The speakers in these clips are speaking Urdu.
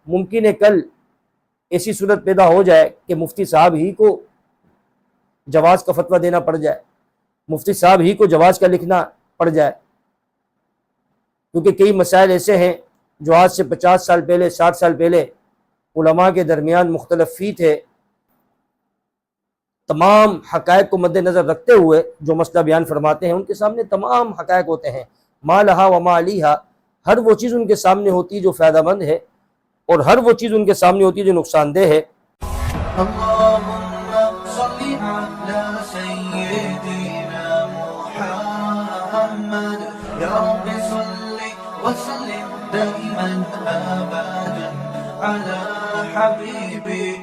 ممکن ہے کل ایسی صورت پیدا ہو جائے کہ مفتی صاحب ہی کو جواز کا فتویٰ دینا پڑ جائے، مفتی صاحب ہی کو جواز کا لکھنا پڑ جائے، کیونکہ کئی مسائل ایسے ہیں جو آج سے 50 سال پہلے 60 سال پہلے علماء کے درمیان مختلف فی تھے۔ تمام حقائق کو مد نظر رکھتے ہوئے جو مسئلہ بیان فرماتے ہیں ان کے سامنے تمام حقائق ہوتے ہیں، ما لہا و ما علیہا، ہر وہ چیز ان کے سامنے ہوتی ہے جو فائدہ مند ہے، اور ہر وہ چیز ان کے سامنے ہوتی ہے جو نقصان دہ ہے۔ اللہم صلی علی سیدنا محمد یا رب صلی وسلم دائما ابدا علی حبیبی۔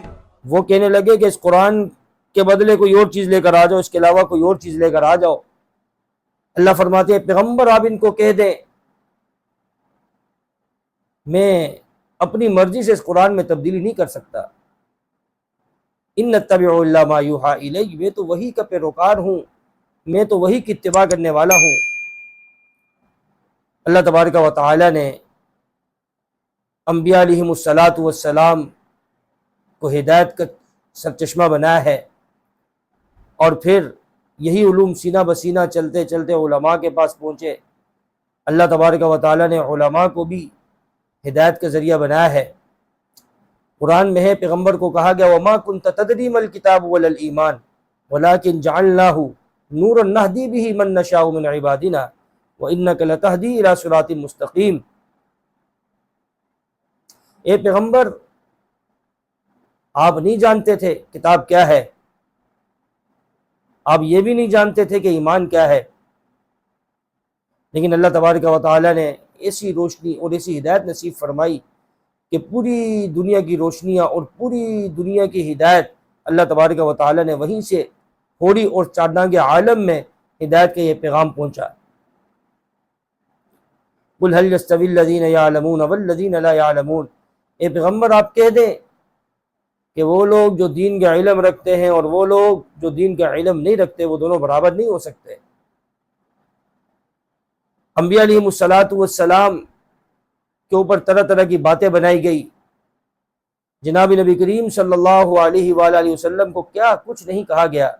وہ کہنے لگے کہ اس قرآن کے بدلے کوئی اور چیز لے کر آ جاؤ، اس کے علاوہ کوئی اور چیز لے کر آ جاؤ۔ اللہ فرماتے ہیں پیغمبر آپ ان کو کہہ دیں میں اپنی مرضی سے اس قرآن میں تبدیلی نہیں کر سکتا، ان نتبع الا ما یوحی الی، میں تو وہی کا پیروکار ہوں، میں تو وہی کی اتباع کرنے والا ہوں۔ اللہ تبارک و تعالی نے انبیاء علیہم السلام کو ہدایت کا سرچشمہ بنایا ہے، اور پھر یہی علوم سینہ بسینہ چلتے چلتے علماء کے پاس پہنچے۔ اللہ تبارک و تعالی نے علماء کو بھی ہدایت کا ذریعہ بنایا ہے۔ قرآن میں ہے پیغمبر کو کہا گیا وما كنت تدری ما الکتاب ولا الایمان ولكن جعلناه نورا نهدی به من نشاء من عبادنا وانك لتهدی الى صراط مستقیم۔ اے پیغمبر آپ نہیں جانتے تھے کتاب کیا ہے، آپ یہ بھی نہیں جانتے تھے کہ ایمان کیا ہے، لیکن اللہ تبارک و تعالی نے ایسی روشنی اور ایسی ہدایت نصیب فرمائی کہ پوری دنیا کی روشنیاں اور پوری دنیا کی ہدایت اللہ تبارک و تعالی نے وہیں سے ہوڑی، اور چاندانگ عالم میں ہدایت کا یہ پیغام پہنچا۔ قل هل يستوي الذين يعلمون والذين لا يعلمون، اے پیغمبر آپ کہہ دیں کہ وہ لوگ جو دین کا علم رکھتے ہیں اور وہ لوگ جو دین کا علم نہیں رکھتے وہ دونوں برابر نہیں ہو سکتے۔ انبیاء علیہم السلام کے اوپر طرح طرح کی باتیں بنائی گئی، جناب نبی کریم صلی اللہ علیہ وآلہ وسلم کو کیا کچھ نہیں کہا گیا۔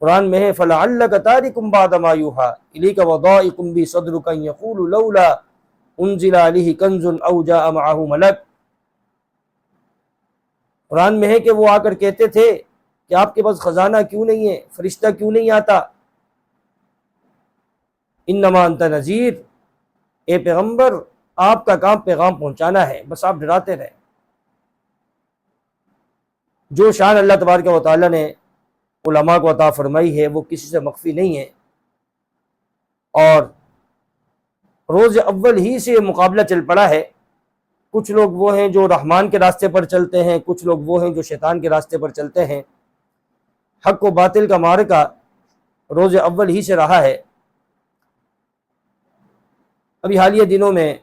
قرآن میں ہے فَلَعَلَّكَ تَارِكٌ بَعْضَ مَا يُوحَىٰ إِلَيْكَ وَضَائِقٌ بِهِ صَدْرُكَ أَن يَقُولُوا لَوْلَا أُنزِلَ عَلَيْهِ كَنزٌ أَوْ جَاءَ مَعَهُ مَلَكٌ۔ قرآن میں ہے کہ وہ آ کر کہتے تھے کہ آپ کے پاس خزانہ کیوں نہیں ہے، فرشتہ کیوں نہیں آتا۔ انما انت نذیر، اے پیغمبر آپ کا کام پیغام پہنچانا ہے، بس آپ ڈراتے رہیں۔ جو شان اللہ تبارک و تعالی نے علماء کو عطا فرمائی ہے وہ کسی سے مخفی نہیں ہے، اور روز اول ہی سے مقابلہ چل پڑا ہے۔ کچھ لوگ وہ ہیں جو رحمان کے راستے پر چلتے ہیں، کچھ لوگ وہ ہیں جو شیطان کے راستے پر چلتے ہیں۔ حق و باطل کا معرکہ روز اول ہی سے رہا ہے۔ ابھی حالیہ دنوں میں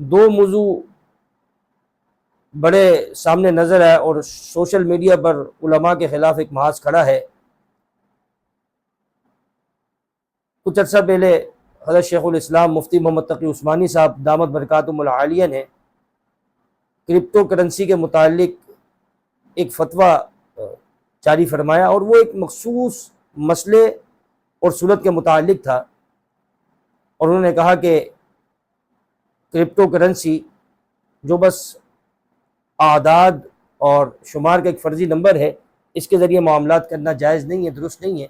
دو موضوع بڑے سامنے نظر آئے اور سوشل میڈیا پر علماء کے خلاف ایک محاذ کھڑا ہے۔ کچھ عرصہ پہلے حضرت شیخ الاسلام مفتی محمد تقی عثمانی صاحب دامت برکاتہم العالیہ نے کرپٹو کرنسی کے متعلق ایک فتویٰ جاری فرمایا، اور وہ ایک مخصوص مسئلے اور صورت کے متعلق تھا، اور انہوں نے کہا کہ کرپٹو کرنسی جو بس اعداد اور شمار کا ایک فرضی نمبر ہے، اس کے ذریعے معاملات کرنا جائز نہیں ہے، درست نہیں ہے،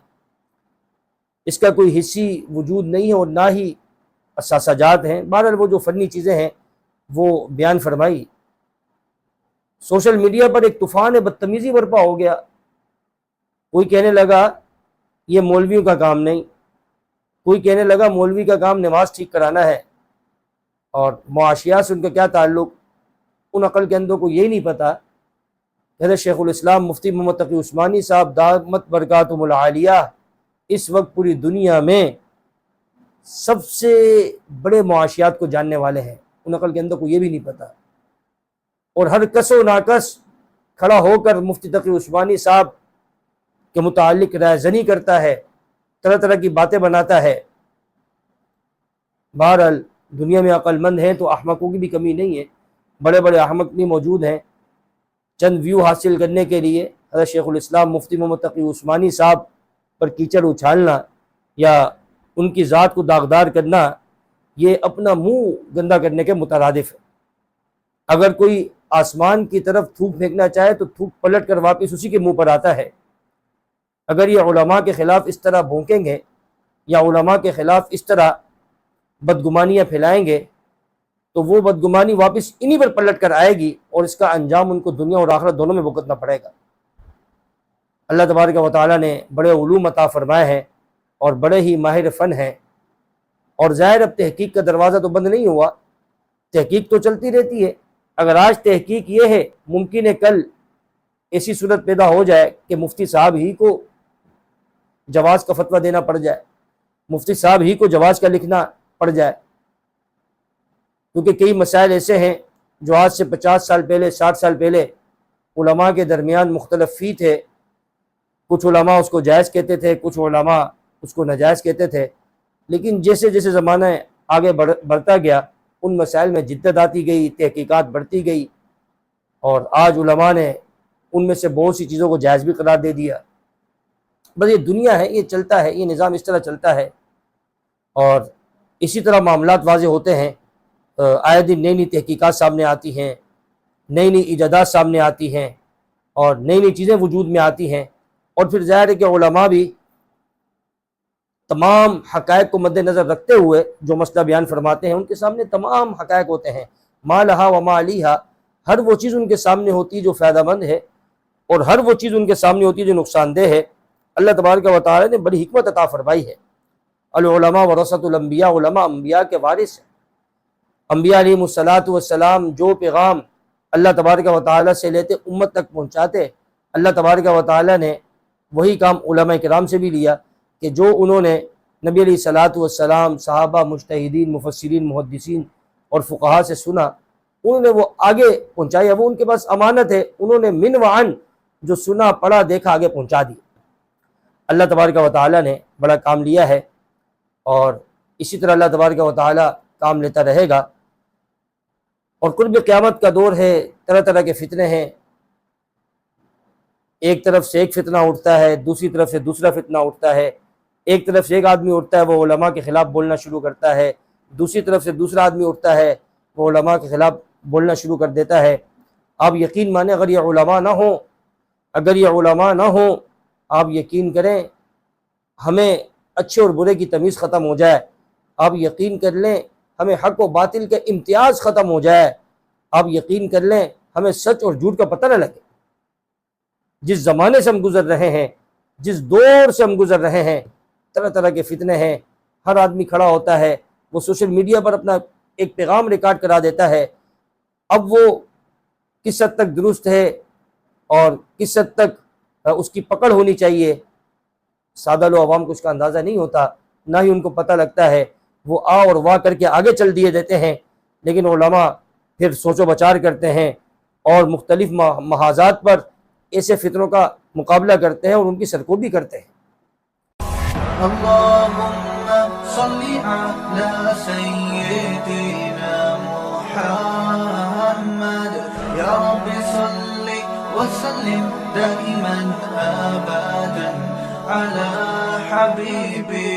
اس کا کوئی حصی وجود نہیں ہے اور نہ ہی اثاثہ جات ہیں۔ بہرحال وہ جو فنی چیزیں ہیں وہ بیان فرمائی۔ سوشل میڈیا پر ایک طوفان بدتمیزی برپا ہو گیا۔ کوئی کہنے لگا یہ مولویوں کا کام نہیں، کوئی کہنے لگا مولوی کا کام نماز ٹھیک کرانا ہے، اور معاشیات سے ان کا کیا تعلق۔ ان عقل کے اندر کو یہی نہیں پتہ حضرت شیخ الاسلام مفتی محمد تقی عثمانی صاحب دامت برکاتہم العالیہ اس وقت پوری دنیا میں سب سے بڑے معاشیات کو جاننے والے ہیں۔ ان عقل کے اندر کو یہ بھی نہیں پتہ، اور ہر کس و ناکس کھڑا ہو کر مفتی تقی عثمانی صاحب کے متعلق رائے زنی کرتا ہے، طرح طرح کی باتیں بناتا ہے۔ بہرحال دنیا میں عقل مند ہیں تو احمقوں کی بھی کمی نہیں ہے، بڑے بڑے احمق بھی موجود ہیں۔ چند ویو حاصل کرنے کے لیے حضرت شیخ الاسلام مفتی محمد تقی عثمانی صاحب پر کیچڑ اچھالنا یا ان کی ذات کو داغدار کرنا، یہ اپنا منہ گندا کرنے کے مترادف ہے۔ اگر کوئی آسمان کی طرف تھوک پھینکنا چاہے تو تھوک پلٹ کر واپس اسی کے منہ پر آتا ہے۔ اگر یہ علماء کے خلاف اس طرح بھونکیں گے یا علماء کے خلاف اس طرح بدگمانیاں پھیلائیں گے تو وہ بدگمانی واپس انہی پر پلٹ کر آئے گی، اور اس کا انجام ان کو دنیا اور آخرت دونوں میں بھگتنا پڑے گا۔ اللہ تبارک و تعالیٰ نے بڑے علوم عطا فرمائے ہیں اور بڑے ہی ماہر فن ہیں، اور ظاہر اب تحقیق کا دروازہ تو بند نہیں ہوا، تحقیق تو چلتی رہتی ہے۔ اگر آج تحقیق یہ ہے، ممکن ہے کل ایسی صورت پیدا ہو جائے کہ مفتی صاحب ہی کو جواز کا فتویٰ دینا پڑ جائے، مفتی صاحب ہی کو جواز کا لکھنا پڑ جائے، کیونکہ کئی مسائل ایسے ہیں جو آج سے 50 سال پہلے 60 سال پہلے علماء کے درمیان مختلف فی تھے۔ کچھ علماء اس کو جائز کہتے تھے، کچھ علماء اس کو ناجائز کہتے تھے، لیکن جیسے جیسے زمانہ آگے بڑھتا گیا ان مسائل میں جدت آتی گئی، تحقیقات بڑھتی گئی، اور آج علماء نے ان میں سے بہت سی چیزوں کو جائز بھی قرار دے دیا۔ بس یہ دنیا ہے، یہ چلتا ہے، یہ نظام اس طرح چلتا ہے، اور اسی طرح معاملات واضح ہوتے ہیں۔ آئے دن نئی نئی تحقیقات سامنے آتی ہیں، نئی نئی ایجادات سامنے آتی ہیں، اور نئی نئی چیزیں وجود میں آتی ہیں، اور پھر ظاہر ہے کہ علماء بھی تمام حقائق کو مد نظر رکھتے ہوئے جو مسئلہ بیان فرماتے ہیں ان کے سامنے تمام حقائق ہوتے ہیں، ما لہا و ما علیہا، ہر وہ چیز ان کے سامنے ہوتی ہے جو فائدہ مند ہے، اور ہر وہ چیز ان کے سامنے ہوتی ہے جو نقصان دہ ہے۔ اللہ تبارک و تعالی نے بڑی حکمت عطا فرمائی ہے۔ العلماء ورثۃ الانبیاء، علماء انبیاء کے وارث ہیں۔ انبیاء علیہم الصلاۃ والسلام جو پیغام اللہ تبارک و تعالی سے لیتے امت تک پہنچاتے، اللہ تبارک و تعالی نے وہی کام علماء کرام سے بھی لیا کہ جو انہوں نے نبی علیہ الصلاۃ والسلام، صحابہ، مجتہدین، مفسرین، محدثین اور فقہاء سے سنا، انہوں نے وہ آگے پہنچایا، وہ ان کے پاس امانت ہے، انہوں نے من وعن جو سنا پڑھا دیکھا آگے پہنچا دی۔ اللہ تبارک و تعالی نے بڑا کام لیا ہے، اور اسی طرح اللہ تبارک و تعالی کام لیتا رہے گا۔ اور قرب قیامت کا دور ہے، طرح طرح کے فتنے ہیں، ایک طرف سے ایک فتنہ اٹھتا ہے، دوسری طرف سے دوسرا فتنہ اٹھتا ہے، ایک طرف سے ایک آدمی اٹھتا ہے وہ علماء کے خلاف بولنا شروع کرتا ہے، دوسری طرف سے دوسرا آدمی اٹھتا ہے وہ علماء کے خلاف بولنا شروع کر دیتا ہے۔ آپ یقین مانیں اگر یہ علماء نہ ہوں، آپ یقین کریں ہمیں اچھے اور برے کی تمیز ختم ہو جائے، آپ یقین کر لیں ہمیں حق و باطل کے امتیاز ختم ہو جائے، آپ یقین کر لیں ہمیں سچ اور جھوٹ کا پتہ نہ لگے۔ جس زمانے سے ہم گزر رہے ہیں، جس دور سے ہم گزر رہے ہیں، طرح طرح کے فتنے ہیں، ہر آدمی کھڑا ہوتا ہے، وہ سوشل میڈیا پر اپنا ایک پیغام ریکارڈ کرا دیتا ہے۔ اب وہ کس حد تک درست ہے اور کس حد تک اس کی پکڑ ہونی چاہیے، سادہ لو عوام کو اس کا اندازہ نہیں ہوتا، نہ ہی ان کو پتہ لگتا ہے، وہ آ اور واہ کر کے آگے چل دیے دیتے ہیں۔ لیکن علماء پھر سوچ و بچار کرتے ہیں اور مختلف محاذات پر ایسے فتنوں کا مقابلہ کرتے ہیں اور ان کی سرکوبی کرتے ہیں۔ اللهم صل على سيدنا محمد يا رب صل وسلم دائما أبدا على حبيبي